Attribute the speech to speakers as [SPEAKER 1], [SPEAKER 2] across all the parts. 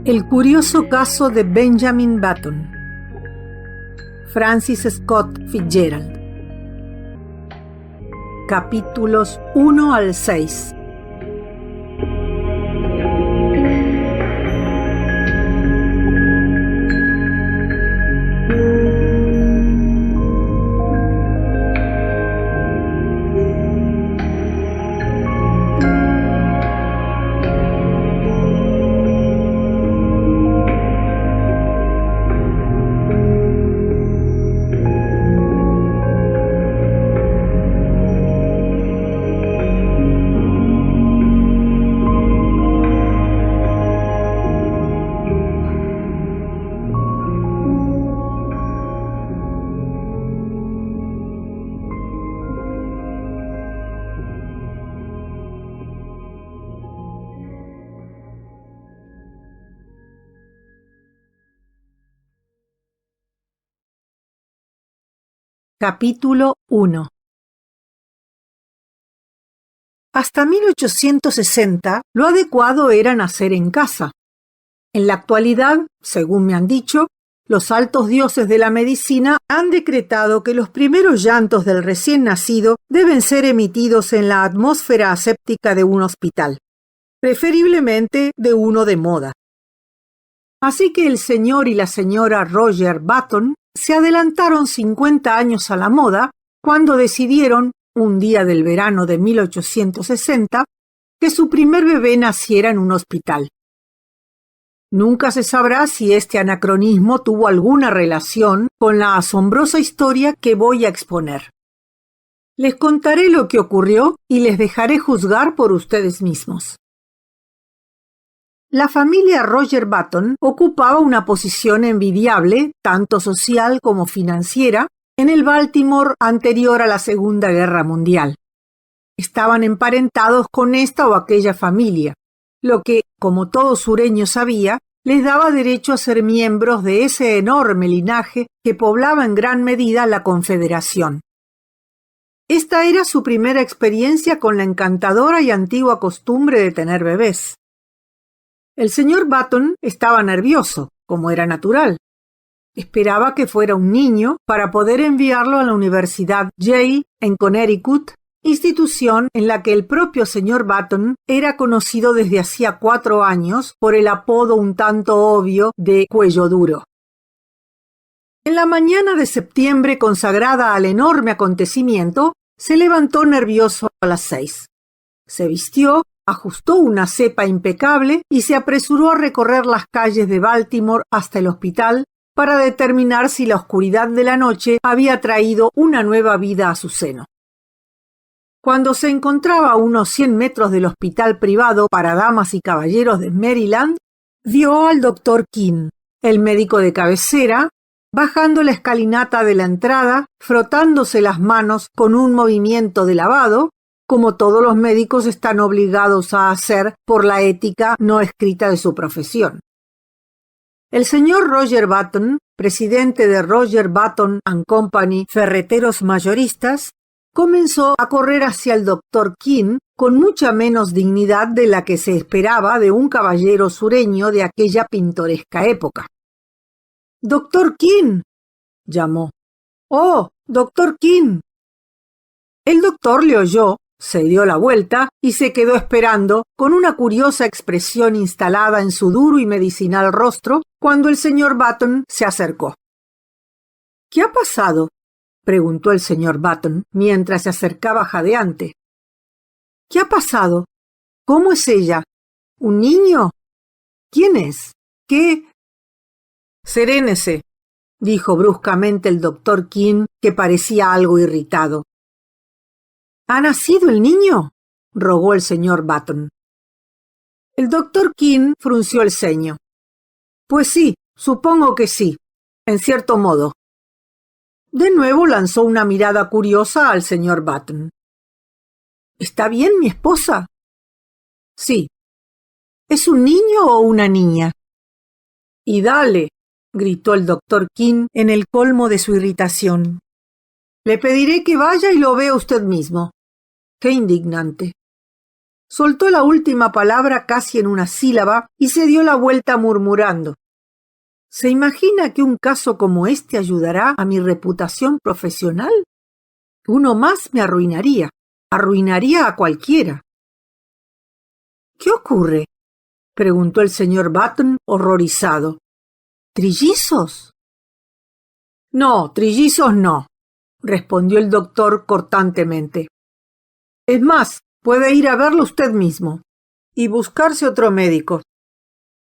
[SPEAKER 1] El curioso caso de Benjamin Button. Francis Scott Fitzgerald. Capítulos 1 al 6. Capítulo 1. Hasta 1860, lo adecuado era nacer en casa. En la actualidad, según me han dicho, los altos dioses de la medicina han decretado que los primeros llantos del recién nacido deben ser emitidos en la atmósfera aséptica de un hospital, preferiblemente de uno de moda. Así que el señor y la señora Roger Button se adelantaron 50 años a la moda cuando decidieron, un día del verano de 1860, que su primer bebé naciera en un hospital. Nunca se sabrá si este anacronismo tuvo alguna relación con la asombrosa historia que voy a exponer. Les contaré lo que ocurrió y les dejaré juzgar por ustedes mismos. La familia Roger Button ocupaba una posición envidiable, tanto social como financiera, en el Baltimore anterior a la Segunda Guerra Mundial. Estaban emparentados con esta o aquella familia, lo que, como todo sureño sabía, les daba derecho a ser miembros de ese enorme linaje que poblaba en gran medida la Confederación. Esta era su primera experiencia con la encantadora y antigua costumbre de tener bebés. El señor Button estaba nervioso, como era natural. Esperaba que fuera un niño para poder enviarlo a la Universidad Yale en Connecticut, institución en la que el propio señor Button era conocido desde hacía 4 años por el apodo un tanto obvio de Cuello Duro. En la mañana de septiembre consagrada al enorme acontecimiento, se levantó nervioso a las 6. Se vistió, ajustó una cepa impecable y se apresuró a recorrer las calles de Baltimore hasta el hospital para determinar si la oscuridad de la noche había traído una nueva vida a su seno. Cuando se encontraba a unos 100 metros del hospital privado para damas y caballeros de Maryland, vio al doctor King, el médico de cabecera, bajando la escalinata de la entrada, frotándose las manos con un movimiento de lavado, como todos los médicos están obligados a hacer por la ética no escrita de su profesión. El señor Roger Button, presidente de Roger Button & Company Ferreteros Mayoristas, comenzó a correr hacia el doctor King con mucha menos dignidad de la que se esperaba de un caballero sureño de aquella pintoresca época. «¡Doctor King!», llamó. «¡Oh, doctor King!». El doctor le oyó, se dio la vuelta y se quedó esperando con una curiosa expresión instalada en su duro y medicinal rostro cuando el señor Button se acercó. «¿Qué ha pasado?», preguntó el señor Button mientras se acercaba jadeante. «¿Qué ha pasado? ¿Cómo es ella? ¿Un niño? ¿Quién es? ¿Qué?» «Serénese», dijo bruscamente el doctor King, que parecía algo irritado. «¿Ha nacido el niño?», rogó el señor Button. El doctor King frunció el ceño. «Pues sí, supongo que sí, en cierto modo». De nuevo lanzó una mirada curiosa al señor Button. «¿Está bien mi esposa?». «Sí». «¿Es un niño o una niña?». «Y dale», gritó el doctor King en el colmo de su irritación. «Le pediré que vaya y lo vea usted mismo». «Qué indignante». Soltó la última palabra casi en una sílaba y se dio la vuelta murmurando: ¿Se imagina que un caso como este ayudará a mi reputación profesional? Uno más me arruinaría a cualquiera. ¿Qué ocurre?, preguntó el señor Button horrorizado. ¿Trillizos? No, trillizos no, respondió el doctor cortantemente. Es más, puede ir a verlo usted mismo y buscarse otro médico.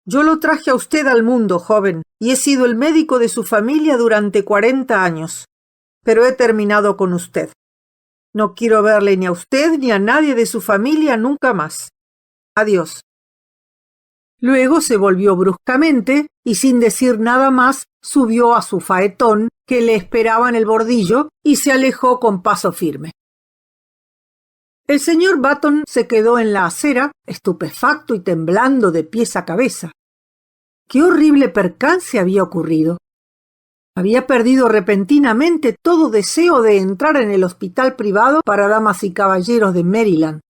[SPEAKER 1] Yo lo traje a usted al mundo, joven, y he sido el médico de su familia durante 40 años, pero he terminado con usted. No quiero verle ni a usted ni a nadie de su familia nunca más. Adiós. Luego se volvió bruscamente y sin decir nada más subió a su faetón que le esperaba en el bordillo y se alejó con paso firme. El señor Button se quedó en la acera, estupefacto y temblando de pies a cabeza. ¡Qué horrible percance había ocurrido! Había perdido repentinamente todo deseo de entrar en el hospital privado para damas y caballeros de Maryland.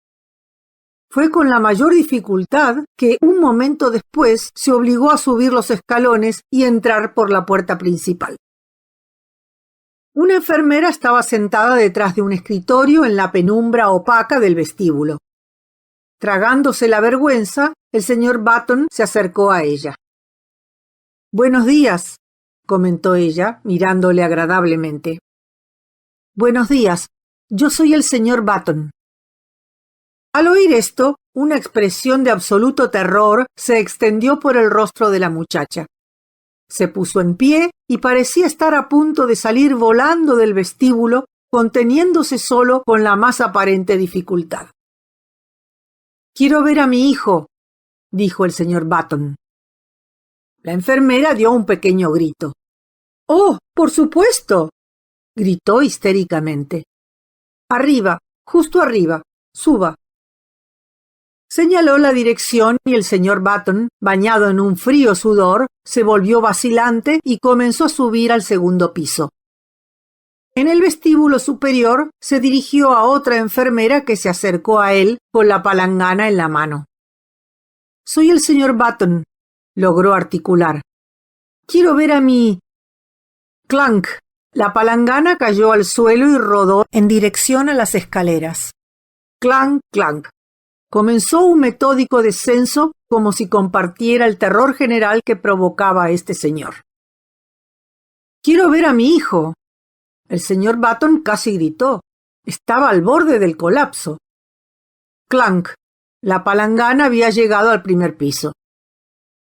[SPEAKER 1] Fue con la mayor dificultad que un momento después se obligó a subir los escalones y entrar por la puerta principal. Una enfermera estaba sentada detrás de un escritorio en la penumbra opaca del vestíbulo. Tragándose la vergüenza, el señor Button se acercó a ella. «Buenos días», comentó ella, mirándole agradablemente. «Buenos días, yo soy el señor Button». Al oír esto, una expresión de absoluto terror se extendió por el rostro de la muchacha. Se puso en pie y parecía estar a punto de salir volando del vestíbulo, conteniéndose solo con la más aparente dificultad. «Quiero ver a mi hijo», dijo el señor Button. La enfermera dio un pequeño grito. «¡Oh, por supuesto!», gritó histéricamente. «Arriba, justo arriba, suba». Señaló la dirección y el señor Button, bañado en un frío sudor, se volvió vacilante y comenzó a subir al segundo piso. En el vestíbulo superior se dirigió a otra enfermera que se acercó a él con la palangana en la mano. «Soy el señor Button», logró articular. «Quiero ver a mi...». ¡Clank! La palangana cayó al suelo y rodó en dirección a las escaleras. ¡Clank, clank! Comenzó un metódico descenso como si compartiera el terror general que provocaba a este señor. «Quiero ver a mi hijo». El señor Button casi gritó. Estaba al borde del colapso. ¡Clank! La palangana había llegado al primer piso.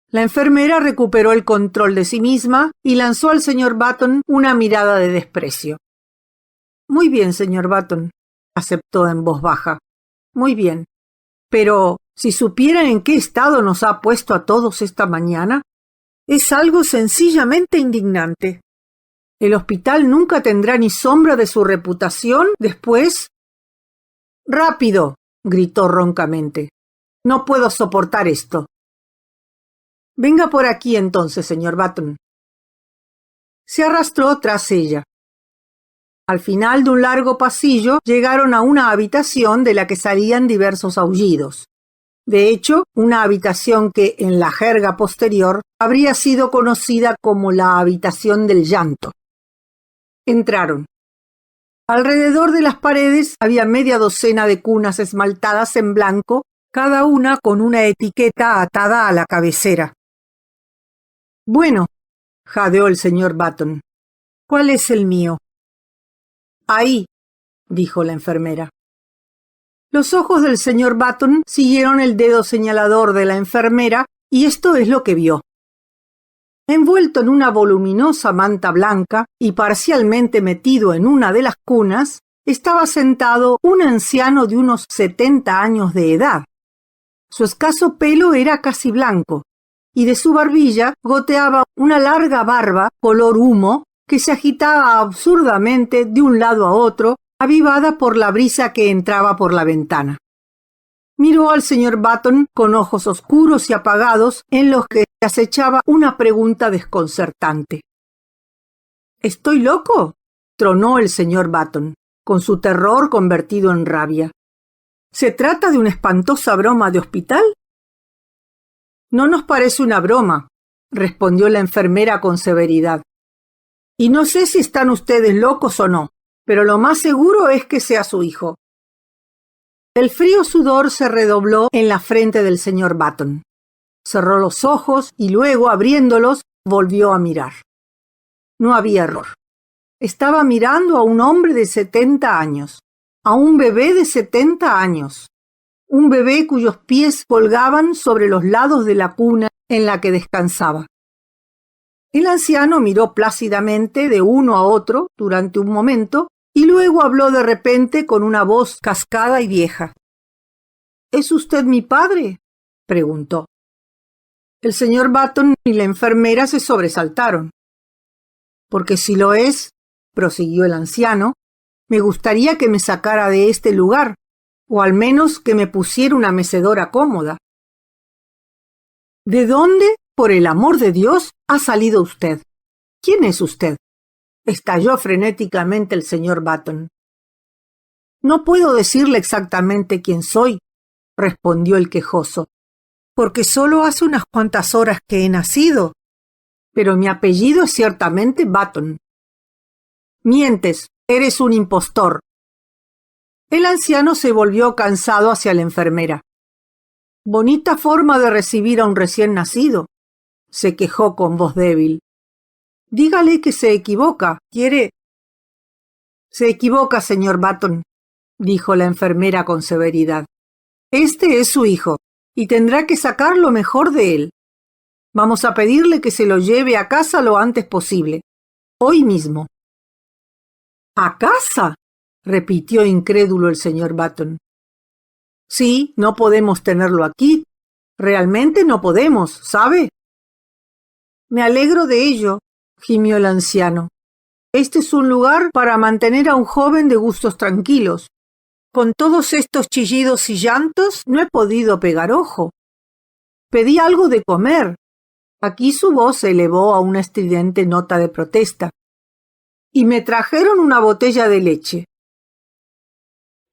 [SPEAKER 1] La enfermera recuperó el control de sí misma y lanzó al señor Button una mirada de desprecio. «Muy bien, señor Button», aceptó en voz baja. «Muy bien. Pero, si supieran en qué estado nos ha puesto a todos esta mañana, es algo sencillamente indignante. El hospital nunca tendrá ni sombra de su reputación después». «¡Rápido!», gritó roncamente. «No puedo soportar esto». «Venga por aquí entonces, señor Button». Se arrastró tras ella. Al final de un largo pasillo llegaron a una habitación de la que salían diversos aullidos. De hecho, una habitación que, en la jerga posterior, habría sido conocida como la habitación del llanto. Entraron. Alrededor de las paredes había media docena de cunas esmaltadas en blanco, cada una con una etiqueta atada a la cabecera. «Bueno», jadeó el señor Button, «¿cuál es el mío?» «Ahí», dijo la enfermera. Los ojos del señor Button siguieron el dedo señalador de la enfermera y esto es lo que vio. Envuelto en una voluminosa manta blanca y parcialmente metido en una de las cunas, estaba sentado un anciano de unos 70 años de edad. Su escaso pelo era casi blanco y de su barbilla goteaba una larga barba color humo que se agitaba absurdamente de un lado a otro, avivada por la brisa que entraba por la ventana. Miró al señor Button con ojos oscuros y apagados en los que acechaba una pregunta desconcertante. «¿Estoy loco?», tronó el señor Button, con su terror convertido en rabia. ¿Se trata de una espantosa broma de hospital? No nos parece una broma, respondió la enfermera con severidad. Y no sé si están ustedes locos o no, pero lo más seguro es que sea su hijo. El frío sudor se redobló en la frente del señor Button. Cerró los ojos y luego, abriéndolos, volvió a mirar. No había error. Estaba mirando a un hombre de 70 años, a un bebé de 70 años, un bebé cuyos pies colgaban sobre los lados de la cuna en la que descansaba. El anciano miró plácidamente de uno a otro durante un momento y luego habló de repente con una voz cascada y vieja. ¿Es usted mi padre?, preguntó. El señor Button y la enfermera se sobresaltaron. Porque si lo es, prosiguió el anciano, me gustaría que me sacara de este lugar, o al menos que me pusiera una mecedora cómoda. ¿De dónde, por el amor de Dios, ha salido usted? ¿Quién es usted?, estalló frenéticamente el señor Button. No puedo decirle exactamente quién soy, respondió el quejoso, porque solo hace unas cuantas horas que he nacido, pero mi apellido es ciertamente Button. Mientes, eres un impostor. El anciano se volvió cansado hacia la enfermera. Bonita forma de recibir a un recién nacido, se quejó con voz débil. Dígale que se equivoca, ¿quiere? Se equivoca, señor Button, dijo la enfermera con severidad. Este es su hijo, y tendrá que sacar lo mejor de él. Vamos a pedirle que se lo lleve a casa lo antes posible, hoy mismo. ¿A casa?, repitió incrédulo el señor Button. Sí, no podemos tenerlo aquí. Realmente no podemos, ¿sabe? Me alegro de ello, gimió el anciano. Este es un lugar para mantener a un joven de gustos tranquilos. Con todos estos chillidos y llantos no he podido pegar ojo. Pedí algo de comer. Aquí su voz se elevó a una estridente nota de protesta. Y me trajeron una botella de leche.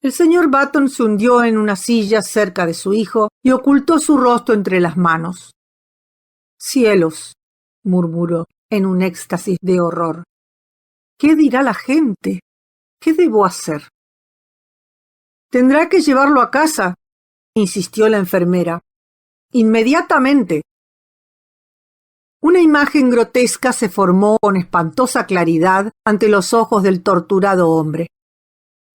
[SPEAKER 1] El señor Button se hundió en una silla cerca de su hijo y ocultó su rostro entre las manos. Cielos, murmuró en un éxtasis de horror. ¿Qué dirá la gente? ¿Qué debo hacer? Tendrá que llevarlo a casa, insistió la enfermera. Inmediatamente. Una imagen grotesca se formó con espantosa claridad ante los ojos del torturado hombre.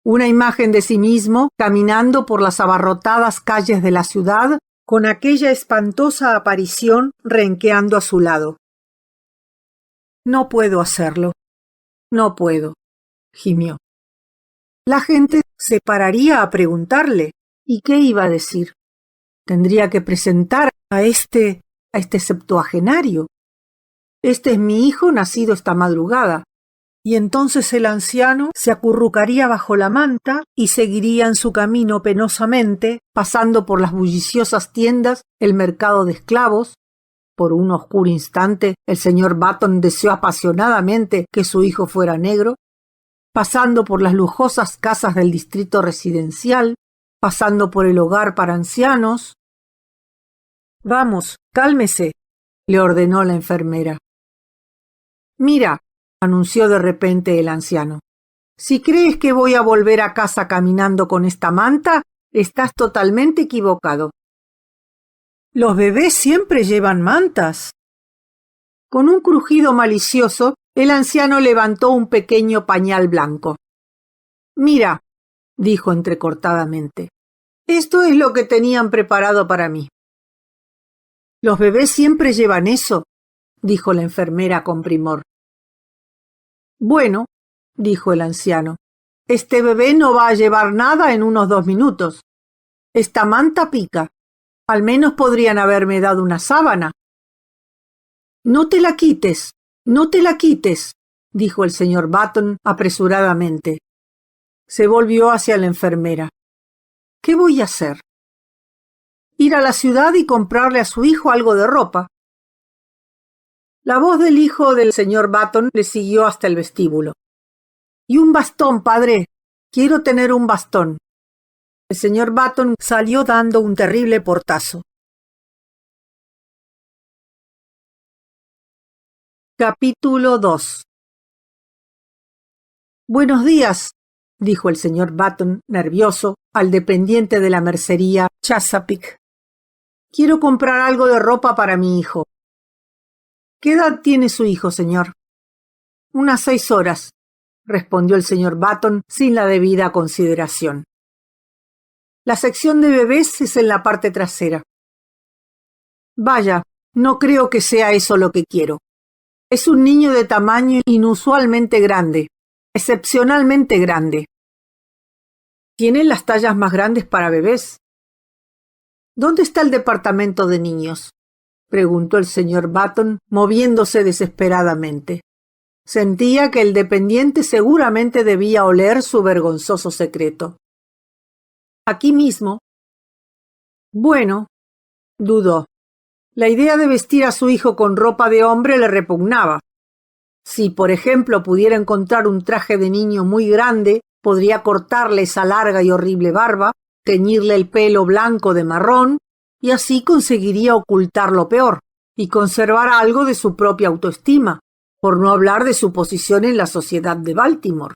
[SPEAKER 1] Una imagen de sí mismo caminando por las abarrotadas calles de la ciudad con aquella espantosa aparición renqueando a su lado. No puedo hacerlo. No puedo, gimió. La gente se pararía a preguntarle. ¿Y qué iba a decir? Tendría que presentar a este septuagenario. Este es mi hijo nacido esta madrugada. Y entonces el anciano se acurrucaría bajo la manta y seguiría en su camino penosamente, pasando por las bulliciosas tiendas, el mercado de esclavos. Por un oscuro instante, el señor Button deseó apasionadamente que su hijo fuera negro, pasando por las lujosas casas del distrito residencial, pasando por el hogar para ancianos. Vamos, cálmese, le ordenó la enfermera. Mira, anunció de repente el anciano, si crees que voy a volver a casa caminando con esta manta, estás totalmente equivocado. Los bebés siempre llevan mantas. Con un crujido malicioso, el anciano levantó un pequeño pañal blanco. Mira, dijo entrecortadamente, esto es lo que tenían preparado para mí. Los bebés siempre llevan eso, dijo la enfermera con primor. Bueno, dijo el anciano, este bebé no va a llevar nada en unos 2 minutos. Esta manta pica. Al menos podrían haberme dado una sábana. No te la quites, no te la quites, dijo el señor Button apresuradamente. Se volvió hacia la enfermera. ¿Qué voy a hacer? Ir a la ciudad y comprarle a su hijo algo de ropa. La voz del hijo del señor Button le siguió hasta el vestíbulo. Y un bastón, padre. Quiero tener un bastón. El señor Button salió dando un terrible portazo. Capítulo 2. Buenos días, dijo el señor Button, nervioso, al dependiente de la mercería Chesapeake. Quiero comprar algo de ropa para mi hijo. ¿Qué edad tiene su hijo, señor? Unas 6 horas, respondió el señor Button sin la debida consideración. La sección de bebés es en la parte trasera. Vaya, no creo que sea eso lo que quiero. Es un niño de tamaño inusualmente grande, excepcionalmente grande. ¿Tienen las tallas más grandes para bebés? ¿Dónde está el departamento de niños?, preguntó el señor Button, moviéndose desesperadamente. Sentía que el dependiente seguramente debía oler su vergonzoso secreto. Aquí mismo. Bueno, dudó. La idea de vestir a su hijo con ropa de hombre le repugnaba. Si, por ejemplo, pudiera encontrar un traje de niño muy grande, podría cortarle esa larga y horrible barba, teñirle el pelo blanco de marrón, y así conseguiría ocultar lo peor, y conservar algo de su propia autoestima, por no hablar de su posición en la sociedad de Baltimore.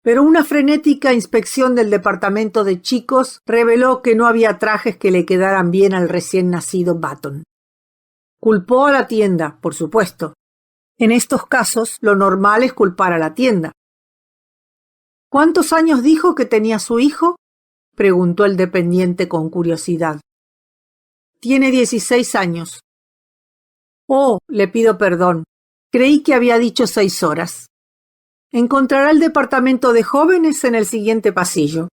[SPEAKER 1] Pero una frenética inspección del departamento de chicos reveló que no había trajes que le quedaran bien al recién nacido Button. Culpó a la tienda, por supuesto. En estos casos, lo normal es culpar a la tienda. ¿Cuántos años dijo que tenía su hijo?, preguntó el dependiente con curiosidad. Tiene 16 años. Oh, le pido perdón. Creí que había dicho 6 horas. Encontrará el departamento de jóvenes en el siguiente pasillo.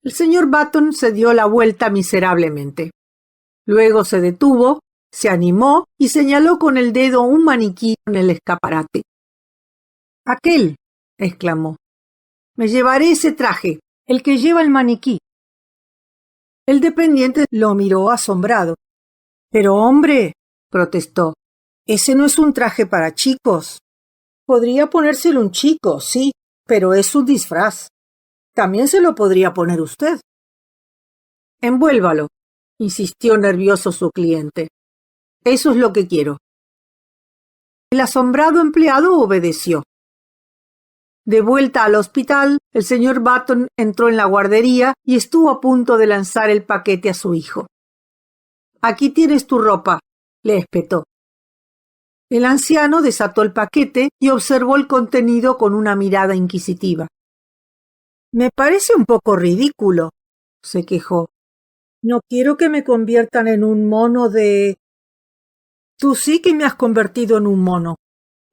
[SPEAKER 1] El señor Button se dio la vuelta miserablemente. Luego se detuvo, se animó y señaló con el dedo un maniquí en el escaparate. «Aquel», exclamó. «Me llevaré ese traje, el que lleva el maniquí». El dependiente lo miró asombrado. «Pero, hombre», protestó, «ese no es un traje para chicos». Podría ponérselo un chico, sí, pero es un disfraz. También se lo podría poner usted. Envuélvalo, insistió nervioso su cliente. Eso es lo que quiero. El asombrado empleado obedeció. De vuelta al hospital, el señor Button entró en la guardería y estuvo a punto de lanzar el paquete a su hijo. «Aquí tienes tu ropa», le espetó. El anciano desató el paquete y observó el contenido con una mirada inquisitiva. «Me parece un poco ridículo», se quejó. «No quiero que me conviertan en un mono de...» «Tú sí que me has convertido en un mono.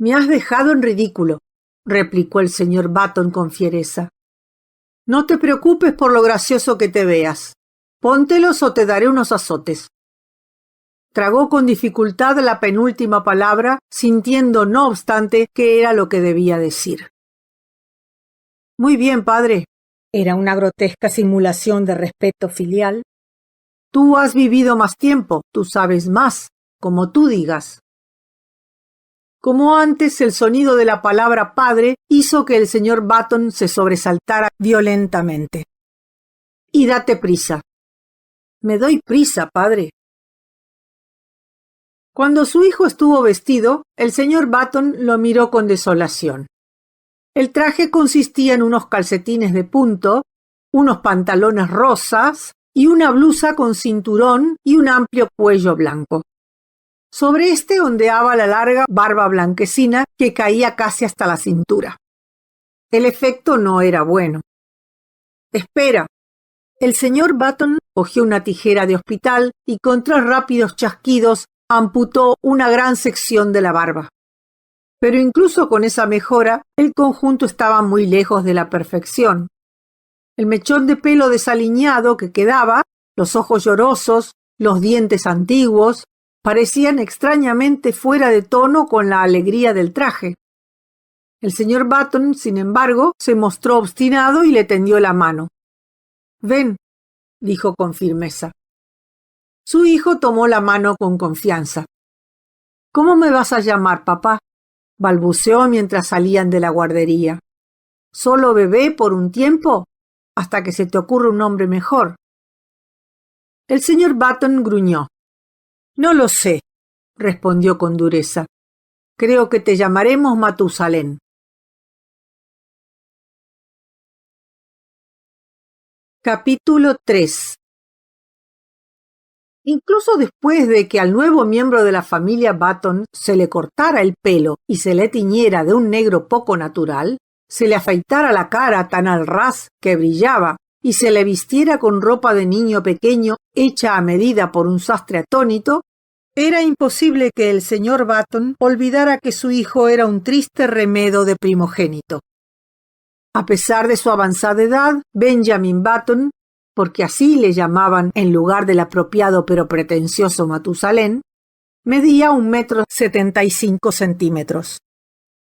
[SPEAKER 1] Me has dejado en ridículo», replicó el señor Button con fiereza. «No te preocupes por lo gracioso que te veas. Póntelos o te daré unos azotes». Tragó con dificultad la penúltima palabra, sintiendo, no obstante, que era lo que debía decir. «Muy bien, padre». Era una grotesca simulación de respeto filial. «Tú has vivido más tiempo, tú sabes más, como tú digas». Como antes, el sonido de la palabra padre hizo que el señor Button se sobresaltara violentamente. «Y date prisa». «Me doy prisa, padre». Cuando su hijo estuvo vestido, el señor Button lo miró con desolación. El traje consistía en unos calcetines de punto, unos pantalones rosas y una blusa con cinturón y un amplio cuello blanco. Sobre este ondeaba la larga barba blanquecina que caía casi hasta la cintura. El efecto no era bueno. «Espera». El señor Button cogió una tijera de hospital y con 3 rápidos chasquidos amputó una gran sección de la barba. Pero incluso con esa mejora, el conjunto estaba muy lejos de la perfección. El mechón de pelo desaliñado que quedaba, los ojos llorosos, los dientes antiguos, parecían extrañamente fuera de tono con la alegría del traje. El señor Button, sin embargo, se mostró obstinado y le tendió la mano. «Ven», dijo con firmeza. Su hijo tomó la mano con confianza. «¿Cómo me vas a llamar, papá?», balbuceó mientras salían de la guardería. «¿Solo bebé por un tiempo? hasta que se te ocurra un nombre mejor. El señor Button gruñó. No lo sé, respondió con dureza. Creo que te llamaremos Matusalén. Capítulo 3. Incluso después de que al nuevo miembro de la familia Button se le cortara el pelo y se le tiñera de un negro poco natural, se le afeitara la cara tan al ras que brillaba y se le vistiera con ropa de niño pequeño hecha a medida por un sastre atónito, era imposible que el señor Button olvidara que su hijo era un triste remedo de primogénito. A pesar de su avanzada edad, Benjamin Button, porque así le llamaban en lugar del apropiado pero pretencioso Matusalén, medía 1,75 metros.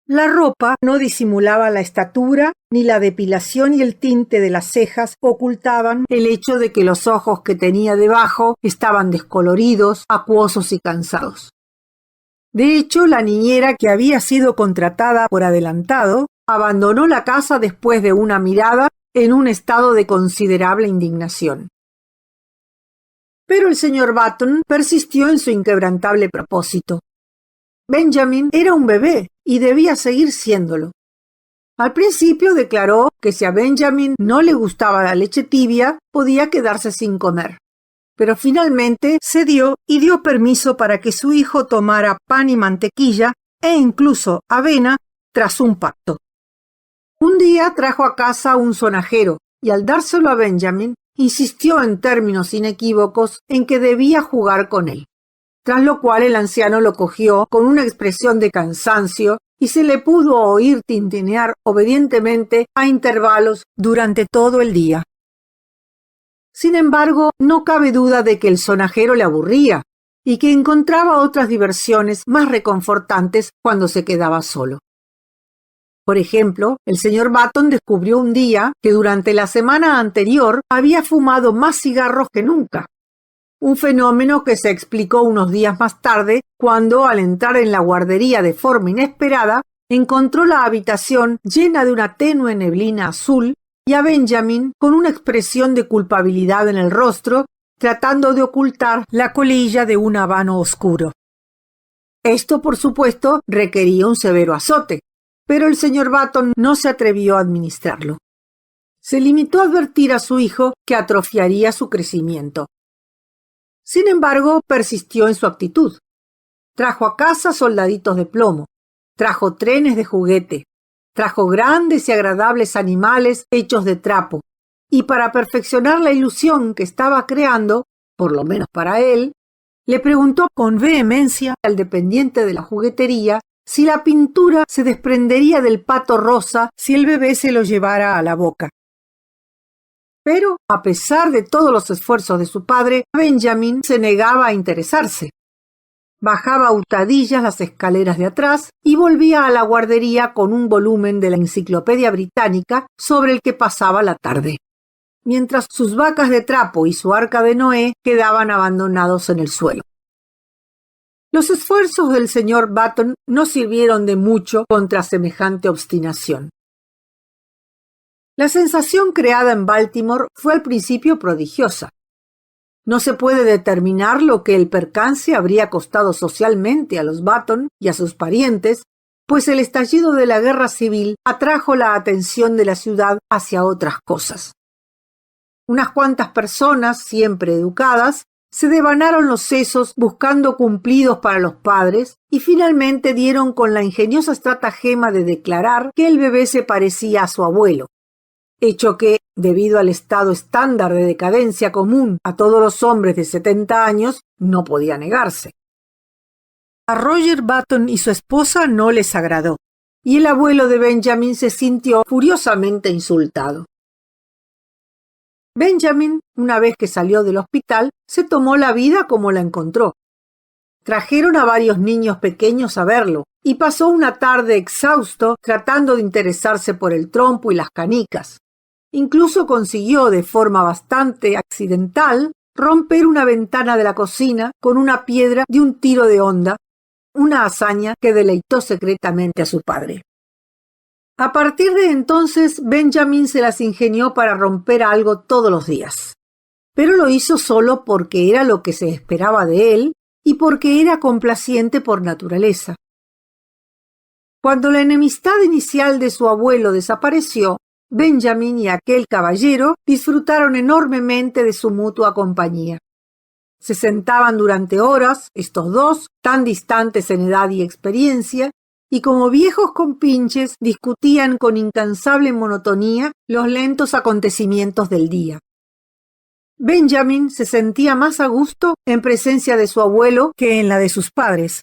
[SPEAKER 1] La ropa no disimulaba la estatura, ni la depilación y el tinte de las cejas ocultaban el hecho de que los ojos que tenía debajo estaban descoloridos, acuosos y cansados. De hecho, la niñera que había sido contratada por adelantado abandonó la casa después de una mirada en un estado de considerable indignación. Pero el señor Button persistió en su inquebrantable propósito. Benjamin era un bebé y debía seguir siéndolo. Al principio declaró que si a Benjamin no le gustaba la leche tibia, podía quedarse sin comer. Pero finalmente cedió y dio permiso para que su hijo tomara pan y mantequilla e incluso avena tras un pacto. Un día trajo a casa un sonajero y al dárselo a Benjamin, insistió en términos inequívocos en que debía jugar con él. Tras lo cual el anciano lo cogió con una expresión de cansancio y se le pudo oír tintinear obedientemente a intervalos durante todo el día. Sin embargo, no cabe duda de que el sonajero le aburría y que encontraba otras diversiones más reconfortantes cuando se quedaba solo. Por ejemplo, el señor Button descubrió un día que durante la semana anterior había fumado más cigarros que nunca. Un fenómeno que se explicó unos días más tarde cuando, al entrar en la guardería de forma inesperada, encontró la habitación llena de una tenue neblina azul y a Benjamin con una expresión de culpabilidad en el rostro, tratando de ocultar la colilla de un habano oscuro. Esto, por supuesto, requería un severo azote, pero el señor Button no se atrevió a administrarlo. Se limitó a advertir a su hijo que atrofiaría su crecimiento. Sin embargo, persistió en su actitud. Trajo a casa soldaditos de plomo, trajo trenes de juguete, trajo grandes y agradables animales hechos de trapo, y para perfeccionar la ilusión que estaba creando, por lo menos para él, le preguntó con vehemencia al dependiente de la juguetería si la pintura se desprendería del pato rosa si el bebé se lo llevara a la boca. Pero, a pesar de todos los esfuerzos de su padre, Benjamin se negaba a interesarse. Bajaba a hurtadillas las escaleras de atrás y volvía a la guardería con un volumen de la Enciclopedia Británica sobre el que pasaba la tarde, mientras sus vacas de trapo y su arca de Noé quedaban abandonados en el suelo. Los esfuerzos del señor Button no sirvieron de mucho contra semejante obstinación. La sensación creada en Baltimore fue al principio prodigiosa. No se puede determinar lo que el percance habría costado socialmente a los Button y a sus parientes, pues el estallido de la guerra civil atrajo la atención de la ciudad hacia otras cosas. Unas cuantas personas, siempre educadas, se devanaron los sesos buscando cumplidos para los padres y finalmente dieron con la ingeniosa estratagema de declarar que el bebé se parecía a su abuelo, hecho que, debido al estado estándar de decadencia común a todos los hombres de 70 años, no podía negarse. A Roger Button y su esposa no les agradó, y el abuelo de Benjamin se sintió furiosamente insultado. Benjamin, una vez que salió del hospital, se tomó la vida como la encontró. Trajeron a varios niños pequeños a verlo, y pasó una tarde exhausto tratando de interesarse por el trompo y las canicas. Incluso consiguió, de forma bastante accidental, romper una ventana de la cocina con una piedra de un tiro de honda, una hazaña que deleitó secretamente a su padre. A partir de entonces, Benjamin se las ingenió para romper algo todos los días. Pero lo hizo solo porque era lo que se esperaba de él y porque era complaciente por naturaleza. Cuando la enemistad inicial de su abuelo desapareció, Benjamin y aquel caballero disfrutaron enormemente de su mutua compañía. Se sentaban durante horas, estos dos, tan distantes en edad y experiencia, y como viejos compinches discutían con incansable monotonía los lentos acontecimientos del día. Benjamin se sentía más a gusto en presencia de su abuelo que en la de sus padres.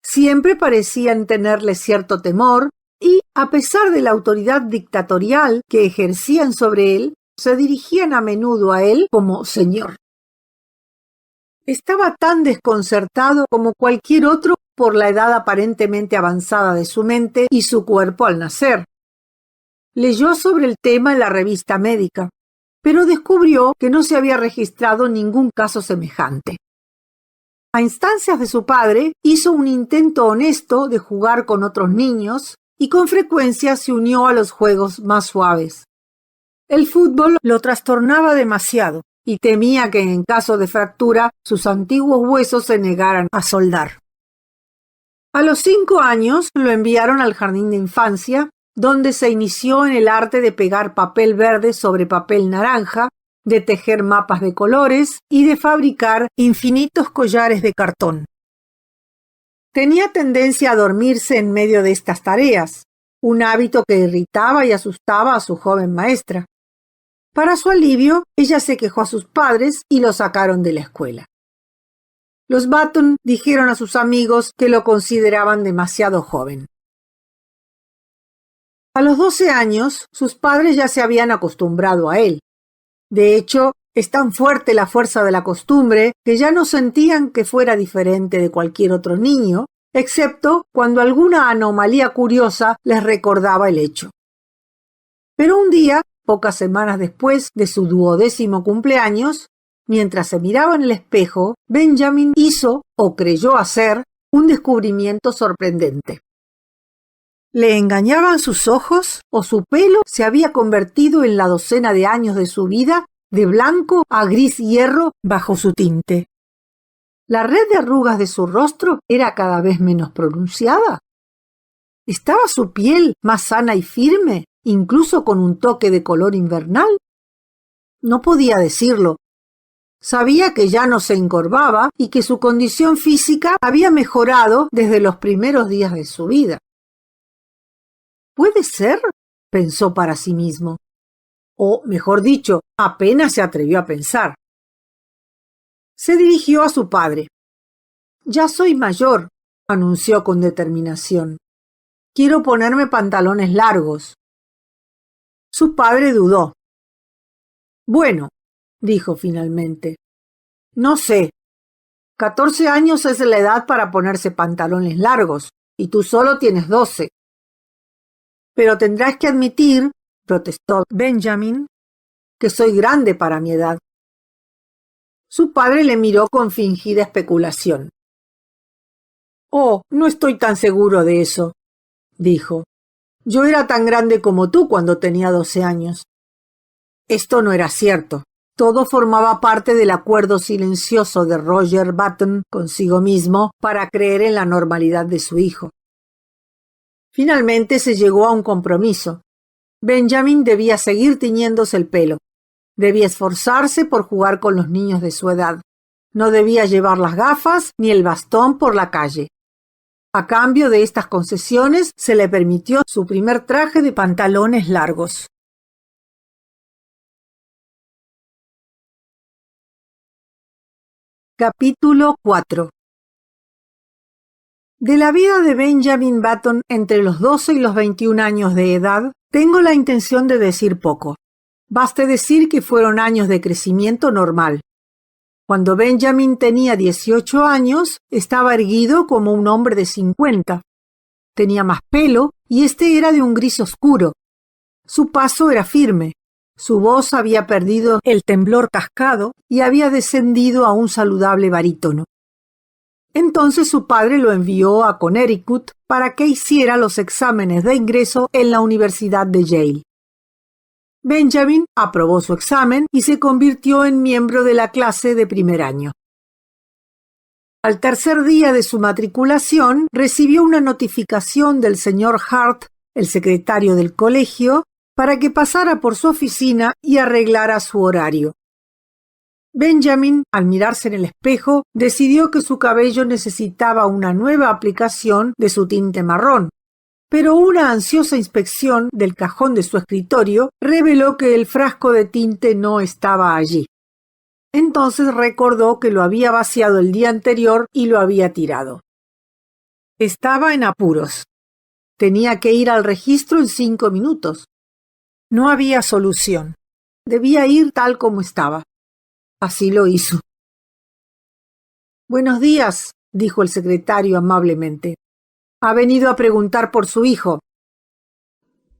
[SPEAKER 1] Siempre parecían tenerle cierto temor y, a pesar de la autoridad dictatorial que ejercían sobre él, se dirigían a menudo a él como señor. Estaba tan desconcertado como cualquier otro por la edad aparentemente avanzada de su mente y su cuerpo al nacer. Leyó sobre el tema en la revista médica, pero descubrió que no se había registrado ningún caso semejante. A instancias de su padre, hizo un intento honesto de jugar con otros niños y con frecuencia se unió a los juegos más suaves. El fútbol lo trastornaba demasiado y temía que en caso de fractura sus antiguos huesos se negaran a soldar. A los 5 años lo enviaron al jardín de infancia, donde se inició en el arte de pegar papel verde sobre papel naranja, de tejer mapas de colores y de fabricar infinitos collares de cartón. Tenía tendencia a dormirse en medio de estas tareas, un hábito que irritaba y asustaba a su joven maestra. Para su alivio, ella se quejó a sus padres y lo sacaron de la escuela. Los Button dijeron a sus amigos que lo consideraban demasiado joven. A los 12 años, sus padres ya se habían acostumbrado a él. De hecho, es tan fuerte la fuerza de la costumbre que ya no sentían que fuera diferente de cualquier otro niño, excepto cuando alguna anomalía curiosa les recordaba el hecho. Pero un día, pocas semanas después de su 12º cumpleaños, mientras se miraba en el espejo, Benjamin hizo, o creyó hacer, un descubrimiento sorprendente. ¿Le engañaban sus ojos o su pelo se había convertido en la docena de años de su vida de blanco a gris hierro bajo su tinte? ¿La red de arrugas de su rostro era cada vez menos pronunciada? ¿Estaba su piel más sana y firme, incluso con un toque de color invernal? No podía decirlo. Sabía que ya no se encorvaba y que su condición física había mejorado desde los primeros días de su vida. ¿Puede ser?, pensó para sí mismo. O, mejor dicho, apenas se atrevió a pensar. Se dirigió a su padre. «Ya soy mayor», anunció con determinación. «Quiero ponerme pantalones largos». Su padre dudó. «Bueno», dijo finalmente, «no sé. 14 años es la edad para ponerse pantalones largos, y tú solo tienes 12. Pero tendrás que admitir», protestó Benjamin, «que soy grande para mi edad». Su padre le miró con fingida especulación. «Oh, no estoy tan seguro de eso», dijo. «Yo era tan grande como tú cuando tenía 12 años». Esto no era cierto. Todo formaba parte del acuerdo silencioso de Roger Button consigo mismo para creer en la normalidad de su hijo. Finalmente se llegó a un compromiso. Benjamin debía seguir tiñéndose el pelo. Debía esforzarse por jugar con los niños de su edad. No debía llevar las gafas ni el bastón por la calle. A cambio de estas concesiones, se le permitió su primer traje de pantalones largos. Capítulo 4. De la vida de Benjamin Button entre los 12 y los 21 años de edad, tengo la intención de decir poco. Baste decir que fueron años de crecimiento normal. Cuando Benjamin tenía 18 años, estaba erguido como un hombre de 50. Tenía más pelo y este era de un gris oscuro. Su paso era firme. Su voz había perdido el temblor cascado y había descendido a un saludable barítono. Entonces su padre lo envió a Connecticut para que hiciera los exámenes de ingreso en la Universidad de Yale. Benjamin aprobó su examen y se convirtió en miembro de la clase de primer año. Al tercer día de su matriculación, recibió una notificación del señor Hart, el secretario del colegio, para que pasara por su oficina y arreglara su horario. Benjamin, al mirarse en el espejo, decidió que su cabello necesitaba una nueva aplicación de su tinte marrón, pero una ansiosa inspección del cajón de su escritorio reveló que el frasco de tinte no estaba allí. Entonces recordó que lo había vaciado el día anterior y lo había tirado. Estaba en apuros. Tenía que ir al registro en 5 minutos. No había solución. Debía ir tal como estaba. Así lo hizo. «Buenos días», dijo el secretario amablemente. «Ha venido a preguntar por su hijo».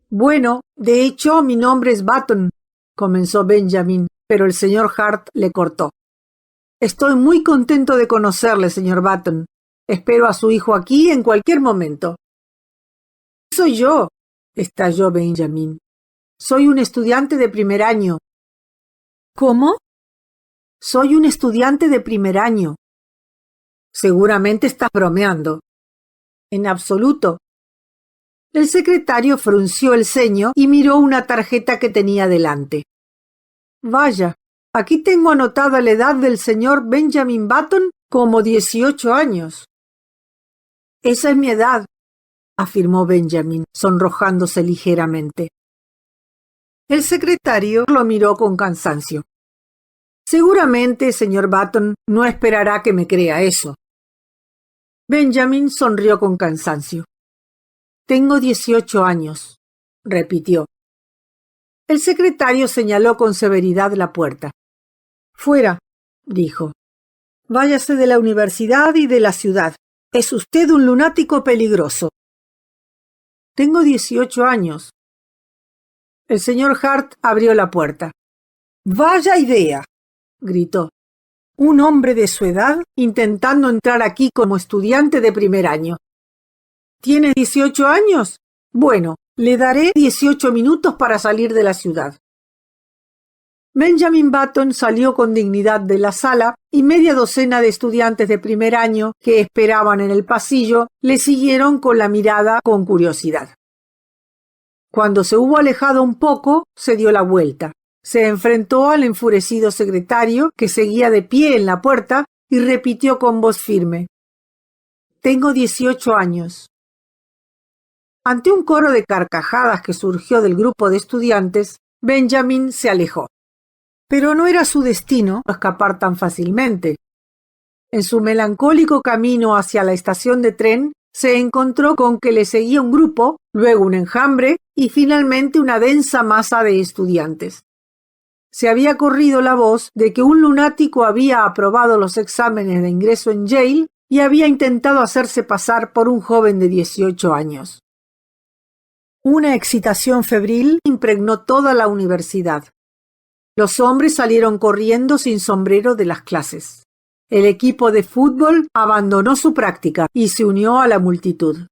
[SPEAKER 1] «Bueno, de hecho, mi nombre es Button», comenzó Benjamin, pero el señor Hart le cortó. «Estoy muy contento de conocerle, señor Button. Espero a su hijo aquí en cualquier momento». «Soy yo», estalló Benjamin. «Soy un estudiante de primer año». «¿Cómo?» «Soy un estudiante de primer año». «Seguramente estás bromeando». «En absoluto». El secretario frunció el ceño y miró una tarjeta que tenía delante. «Vaya, aquí tengo anotada la edad del señor Benjamin Button como 18 años». «Esa es mi edad», afirmó Benjamin, sonrojándose ligeramente. El secretario lo miró con cansancio. «Seguramente, señor Button, no esperará que me crea eso». Benjamin sonrió con cansancio. «Tengo 18 años», repitió. El secretario señaló con severidad la puerta. «Fuera», dijo. «Váyase de la universidad y de la ciudad. Es usted un lunático peligroso». «Tengo 18 años». El señor Hart abrió la puerta. «¡Vaya idea!», gritó. «Un hombre de su edad intentando entrar aquí como estudiante de primer año». «¿Tiene 18 años? Bueno, le daré 18 minutos para salir de la ciudad». Benjamin Button salió con dignidad de la sala y media docena de estudiantes de primer año que esperaban en el pasillo le siguieron con la mirada con curiosidad. Cuando se hubo alejado un poco, se dio la vuelta. Se enfrentó al enfurecido secretario, que seguía de pie en la puerta, y repitió con voz firme: «Tengo 18 años». Ante un coro de carcajadas que surgió del grupo de estudiantes, Benjamin se alejó. Pero no era su destino escapar tan fácilmente. En su melancólico camino hacia la estación de tren, se encontró con que le seguía un grupo, luego un enjambre y finalmente una densa masa de estudiantes. Se había corrido la voz de que un lunático había aprobado los exámenes de ingreso en Yale y había intentado hacerse pasar por un joven de 18 años. Una excitación febril impregnó toda la universidad. Los hombres salieron corriendo sin sombrero de las clases. El equipo de fútbol abandonó su práctica y se unió a la multitud.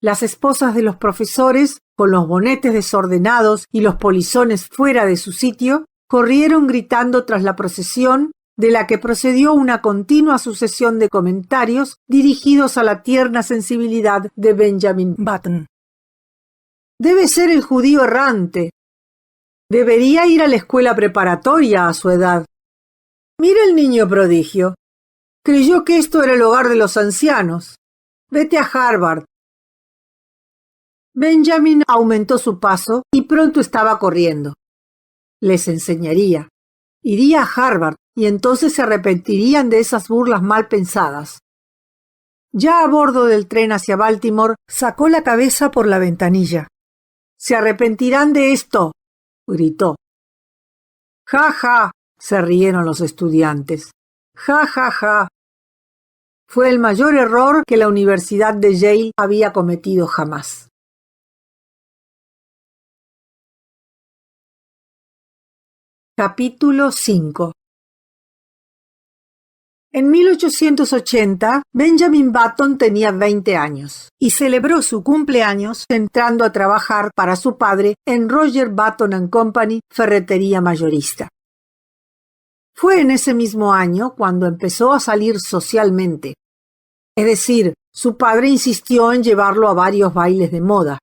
[SPEAKER 1] Las esposas de los profesores, con los bonetes desordenados y los polizones fuera de su sitio, corrieron gritando tras la procesión, de la que procedió una continua sucesión de comentarios dirigidos a la tierna sensibilidad de Benjamin Button. «Debe ser el judío errante. Debería ir a la escuela preparatoria a su edad. Mira el niño prodigio. Creyó que esto era el hogar de los ancianos. Vete a Harvard». Benjamin aumentó su paso y pronto estaba corriendo. Les enseñaría. Iría a Harvard y entonces se arrepentirían de esas burlas mal pensadas. Ya a bordo del tren hacia Baltimore, sacó la cabeza por la ventanilla. «Se arrepentirán de esto», gritó. «Ja, ja», se rieron los estudiantes. «Ja, ja, ja». Fue el mayor error que la Universidad de Yale había cometido jamás. Capítulo 5. En 1880, Benjamin Button tenía 20 años y celebró su cumpleaños entrando a trabajar para su padre en Roger Button & Company, ferretería mayorista. Fue en ese mismo año cuando empezó a salir socialmente. Es decir, su padre insistió en llevarlo a varios bailes de moda.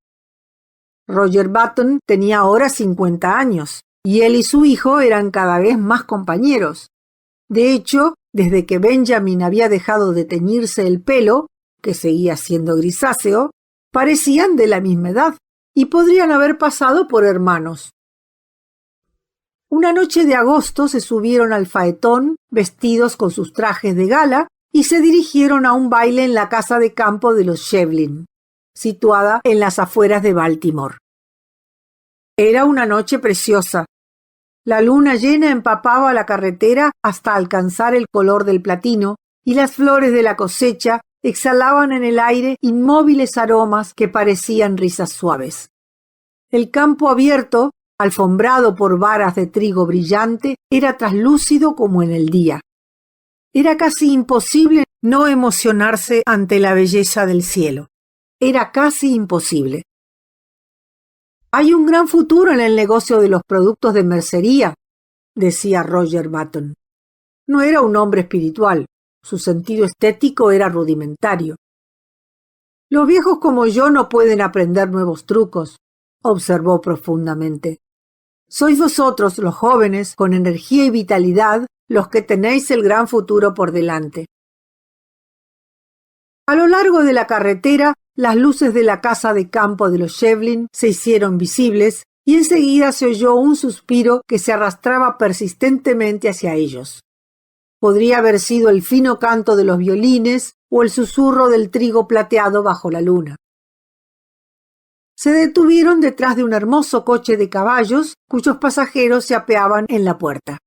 [SPEAKER 1] Roger Button tenía ahora 50 años y él y su hijo eran cada vez más compañeros. De hecho, desde que Benjamin había dejado de teñirse el pelo, que seguía siendo grisáceo, parecían de la misma edad y podrían haber pasado por hermanos. Una noche de agosto se subieron al faetón, vestidos con sus trajes de gala, y se dirigieron a un baile en la casa de campo de los Shevlin, situada en las afueras de Baltimore. Era una noche preciosa. La luna llena empapaba la carretera hasta alcanzar el color del platino, y las flores de la cosecha exhalaban en el aire inmóviles aromas que parecían risas suaves. El campo abierto, alfombrado por varas de trigo brillante, era traslúcido como en el día. Era casi imposible no emocionarse ante la belleza del cielo. Era casi imposible. Hay un gran futuro en el negocio de los productos de mercería, decía Roger Button. No era un hombre espiritual. Su sentido estético era rudimentario. Los viejos como yo no pueden aprender nuevos trucos, observó profundamente. Sois vosotros, los jóvenes, con energía y vitalidad, los que tenéis el gran futuro por delante. A lo largo de la carretera, las luces de la casa de campo de los Shevlin se hicieron visibles y enseguida se oyó un suspiro que se arrastraba persistentemente hacia ellos. Podría haber sido el fino canto de los violines o el susurro del trigo plateado bajo la luna. Se detuvieron detrás de un hermoso coche de caballos cuyos pasajeros se apeaban en la puerta.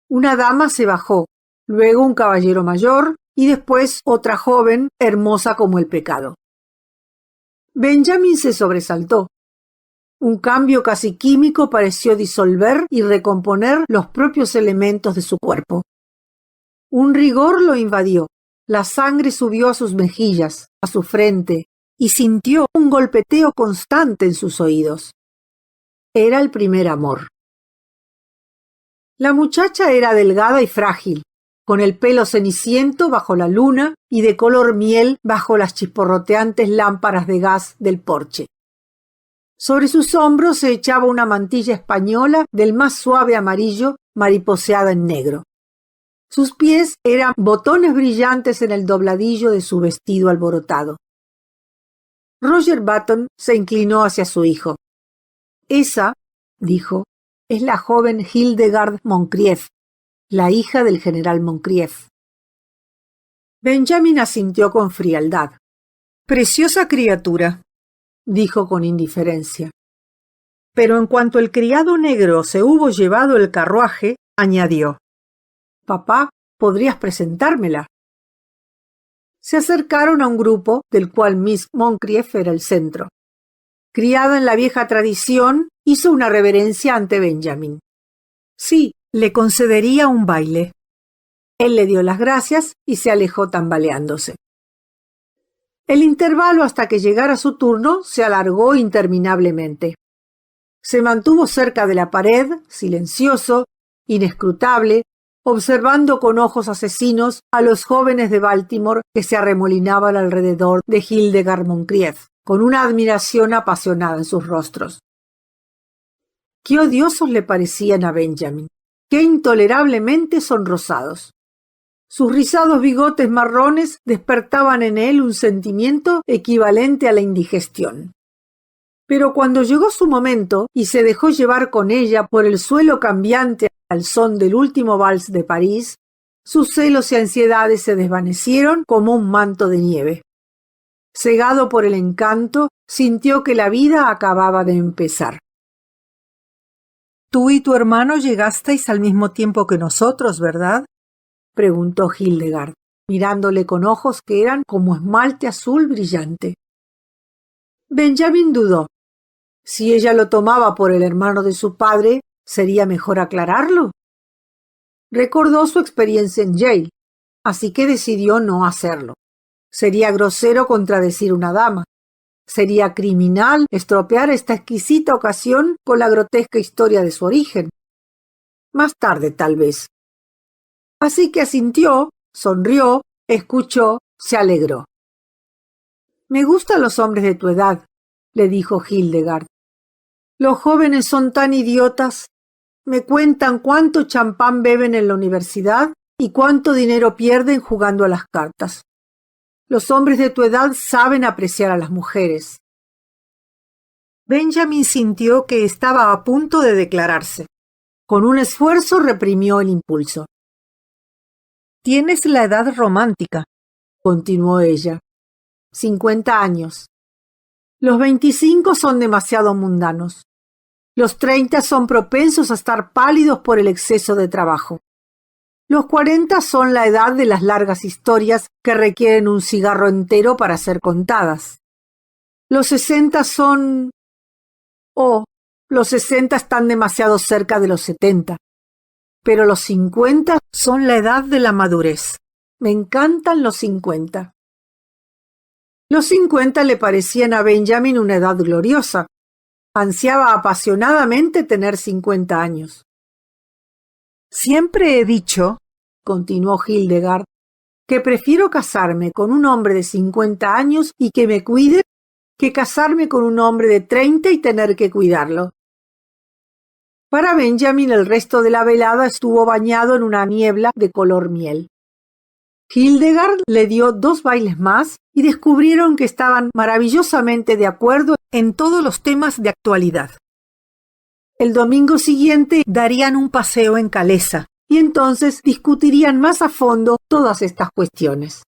[SPEAKER 1] Una dama se bajó, luego un caballero mayor y después otra joven, hermosa como el pecado. Benjamin se sobresaltó. Un cambio casi químico pareció disolver y recomponer los propios elementos de su cuerpo. Un rigor lo invadió. La sangre subió a sus mejillas, a su frente, y sintió un golpeteo constante en sus oídos. Era el primer amor. La muchacha era delgada y frágil, con el pelo ceniciento bajo la luna y de color miel bajo las chisporroteantes lámparas de gas del porche. Sobre sus hombros se echaba una mantilla española del más suave amarillo mariposeada en negro. Sus pies eran botones brillantes en el dobladillo de su vestido alborotado. Roger Button se inclinó hacia su hijo. Esa, dijo, es la joven Hildegard Moncrief, la hija del general Moncrief. Benjamin asintió con frialdad. Preciosa criatura, dijo con indiferencia. Pero en cuanto el criado negro se hubo llevado el carruaje, añadió: Papá, ¿podrías presentármela? Se acercaron a un grupo del cual Miss Moncrief era el centro. Criada en la vieja tradición, hizo una reverencia ante Benjamin. Sí, le concedería un baile. Él le dio las gracias y se alejó tambaleándose. El intervalo hasta que llegara su turno se alargó interminablemente. Se mantuvo cerca de la pared, silencioso, inescrutable, observando con ojos asesinos a los jóvenes de Baltimore que se arremolinaban alrededor de Hildegard Moncrief, con una admiración apasionada en sus rostros. Qué odiosos le parecían a Benjamin, qué intolerablemente sonrosados. Sus rizados bigotes marrones despertaban en él un sentimiento equivalente a la indigestión. Pero cuando llegó su momento y se dejó llevar con ella por el suelo cambiante al son del último vals de París, sus celos y ansiedades se desvanecieron como un manto de nieve. Cegado por el encanto, sintió que la vida acababa de empezar. «Tú y tu hermano llegasteis al mismo tiempo que nosotros, ¿verdad?», preguntó Hildegard, mirándole con ojos que eran como esmalte azul brillante. Benjamin dudó. Si ella lo tomaba por el hermano de su padre, ¿sería mejor aclararlo? Recordó su experiencia en Yale. así que decidió no hacerlo. Sería grosero contradecir una dama. Sería criminal estropear esta exquisita ocasión con la grotesca historia de su origen. Más tarde, tal vez. Así que asintió, sonrió, escuchó, se alegró. «Me gustan los hombres de tu edad», le dijo Hildegard. «Los jóvenes son tan idiotas. Me cuentan cuánto champán beben en la universidad y cuánto dinero pierden jugando a las cartas. Los hombres de tu edad saben apreciar a las mujeres». Benjamin sintió que estaba a punto de declararse. Con un esfuerzo reprimió el impulso. «Tienes la edad romántica», continuó ella. 50 años. Los 25 son demasiado mundanos. Los 30 son propensos a estar pálidos por el exceso de trabajo. Los 40 son la edad de las largas historias que requieren un cigarro entero para ser contadas. Los 60 son... los 60 están demasiado cerca de los 70. Pero los 50 son la edad de la madurez. Me encantan los 50. Los 50 le parecían a Benjamin una edad gloriosa. Ansiaba apasionadamente tener 50 años. «Siempre he dicho», continuó Hildegard, «que prefiero casarme con un hombre de 50 años y que me cuide que casarme con un hombre de 30 y tener que cuidarlo». Para Benjamin el resto de la velada estuvo bañado en una niebla de color miel. Hildegard le dio 2 bailes más y descubrieron que estaban maravillosamente de acuerdo en todos los temas de actualidad. El domingo siguiente darían un paseo en Calesa y entonces discutirían más a fondo todas estas cuestiones.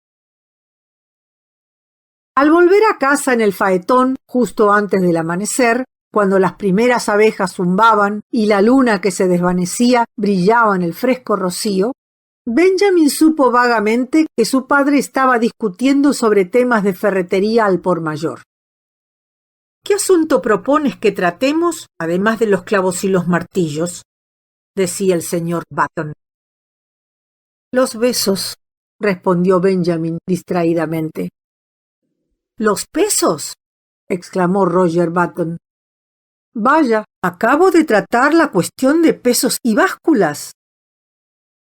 [SPEAKER 1] Al volver a casa en el faetón justo antes del amanecer, cuando las primeras abejas zumbaban y la luna que se desvanecía brillaba en el fresco rocío, Benjamin supo vagamente que su padre estaba discutiendo sobre temas de ferretería al por mayor. «¿Qué asunto propones que tratemos, además de los clavos y los martillos?», decía el señor Button. «Los besos», respondió Benjamin distraídamente. «¿Los pesos?», exclamó Roger Button. «Vaya, acabo de tratar la cuestión de pesos y básculas».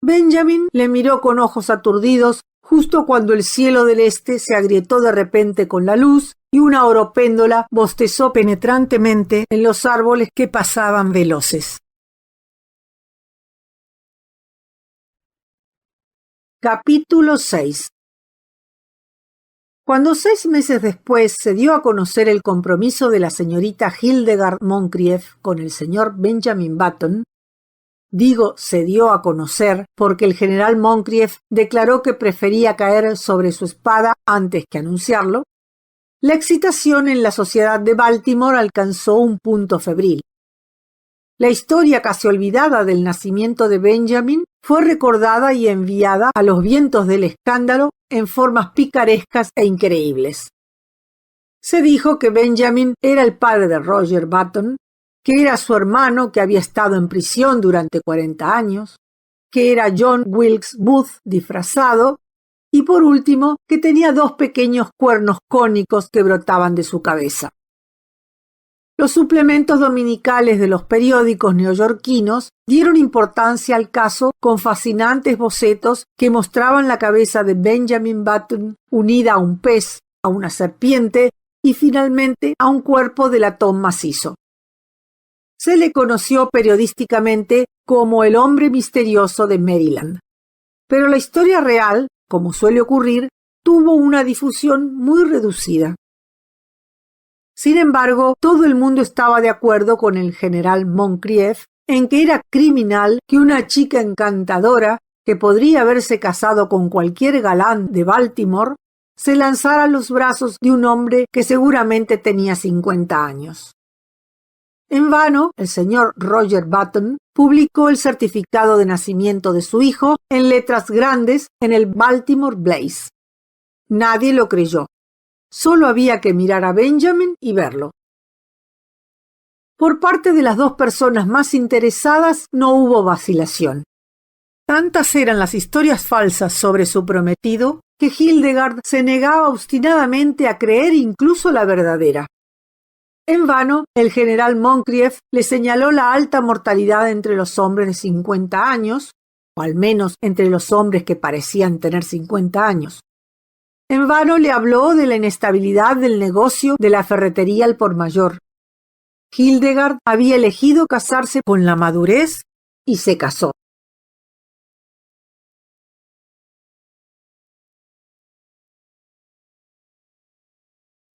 [SPEAKER 1] Benjamin le miró con ojos aturdidos justo cuando el cielo del este se agrietó de repente con la luz y una oropéndola bostezó penetrantemente en los árboles que pasaban veloces. Capítulo 6. Cuando 6 meses después se dio a conocer el compromiso de la señorita Hildegard Moncrieff con el señor Benjamin Button, digo se dio a conocer porque el general Moncrieff declaró que prefería caer sobre su espada antes que anunciarlo, la excitación en la sociedad de Baltimore alcanzó un punto febril. La historia casi olvidada del nacimiento de Benjamin fue recordada y enviada a los vientos del escándalo en formas picarescas e increíbles. Se dijo que Benjamin era el padre de Roger Button, que era su hermano que había estado en prisión durante 40 años, que era John Wilkes Booth disfrazado, y por último, que tenía 2 pequeños cuernos cónicos que brotaban de su cabeza. Los suplementos dominicales de los periódicos neoyorquinos dieron importancia al caso con fascinantes bocetos que mostraban la cabeza de Benjamin Button unida a un pez, a una serpiente y finalmente a un cuerpo de latón macizo. Se le conoció periodísticamente como el hombre misterioso de Maryland. Pero la historia real, como suele ocurrir, tuvo una difusión muy reducida. Sin embargo, todo el mundo estaba de acuerdo con el general Moncrieff en que era criminal que una chica encantadora, que podría haberse casado con cualquier galán de Baltimore, se lanzara a los brazos de un hombre que seguramente tenía 50 años. En vano, el señor Roger Button publicó el certificado de nacimiento de su hijo en letras grandes en el Baltimore Blaze. Nadie lo creyó. Solo había que mirar a Benjamin y verlo. Por parte de las 2 personas más interesadas no hubo vacilación. Tantas eran las historias falsas sobre su prometido que Hildegard se negaba obstinadamente a creer incluso la verdadera. En vano, el general Moncrieff le señaló la alta mortalidad entre los hombres de 50 años, o al menos entre los hombres que parecían tener 50 años. En vano le habló de la inestabilidad del negocio de la ferretería al por mayor. Hildegard había elegido casarse con la madurez y se casó.